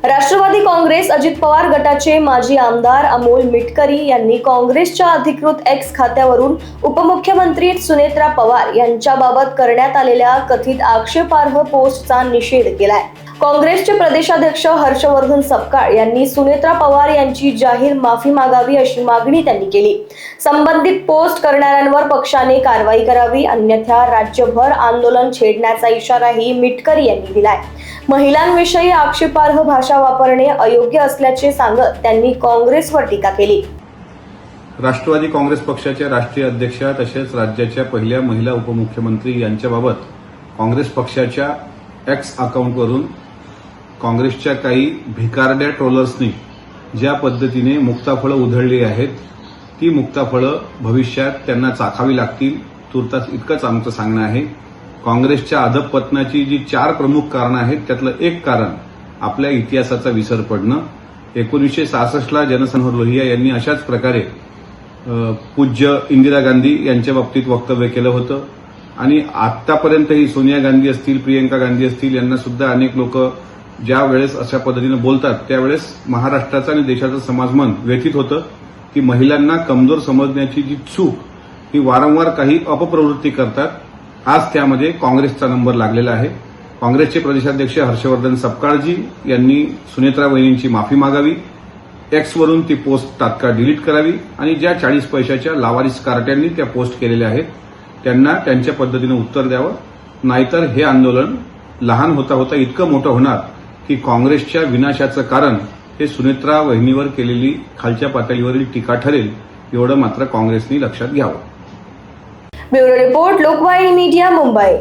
राष्ट्रवादी काँग्रेस अजित पवार गटाचे माजी आमदार अमोल मिटकरी यांनी काँग्रेसच्या अधिकृत एक्स खात्यावरून उपमुख्यमंत्री सुनेत्रा पवार यांच्याबाबत करण्यात आलेल्या कथित आक्षेपार्ह पोस्टचा निषेध केलाय। काँग्रेसचे प्रदेशाध्यक्ष हर्षवर्धन सपकाळ यांनी सुनेत्रा पवार यांची जाहीर माफी मागावी अशी मागणी त्यांनी केली। संबंधित पोस्ट करणाऱ्यांवर पक्षाने कारवाई करावी, अन्यथा राज्यभर आंदोलन छेडण्याचा इशाराही मिटकरी यांनी दिलाय। महिलांविषयी आक्षेपार्ह भाषा वापरणे अयोग्य असल्याचे सांगत त्यांनी काँग्रेसवर टीका केली। राष्ट्रवादी काँग्रेस पक्षाच्या राष्ट्रीय अध्यक्षा तसेच राज्याच्या पहिल्या महिला उपमुख्यमंत्री यांच्याबाबत काँग्रेस पक्षाच्या एक्स अकाउंटवरून काँग्रेसच्या काही भिकारड्या ट्रोलर्सनी ज्या पद्धतीने मुक्ताफळं उधळली आहेत, ती मुक्ताफळं भविष्यात त्यांना चाखावी लागतील, तुर्तास इतकंच आमचं सांगणं आहे। काँग्रेसच्या अधःपतनाची जी 4 प्रमुख कारणं आहेत, त्यातलं एक कारण आपल्या इतिहासाचा विसर पडणं। 1966ला जनसंघ लोहिया यांनी अशाच प्रकारे पूज्य इंदिरा गांधी यांच्या बाबतीत वक्तव्य केलं होतं आणि आतापर्यंतही सोनिया गांधी असतील, प्रियंका गांधी असतील, यांना सुद्धा अनेक लोक ज्या वेळेस अशा पद्धतीने बोलतात त्यावेळेस महाराष्ट्राचं आणि देशाचं समाजमन व्यथित होतं की महिलांना कमजोर समजण्याची जी चूक ही वारंवार काही अपप्रवृत्ती करतात। आज त्यामध्ये काँग्रेसचा नंबर लागलेला आहे। काँग्रेसचे प्रदेशाध्यक्ष हर्षवर्धन सपकाळजी यांनी सुनेत्रा वहिनींची माफी मागावी, एक्सवरून ती पोस्ट तात्काळ डिलीट करावी आणि ज्या 40 पैशाच्या लावारिस कार्ट्यांनी त्या पोस्ट केलेल्या आहेत त्यांना त्यांच्या पद्धतीने उत्तर द्यावं, नाहीतर हे आंदोलन लहान होता होता इतकं मोठं होणार की काँग्रेसच्या विनाशाचं कारण हे सुनेत्रा वहिनीवर केलेली खालच्या पातळीवरील टीका ठरेल, एवढं मात्र काँग्रेसने लक्षात घ्यावं। Bureau report, Lokvahini media, Mumbai.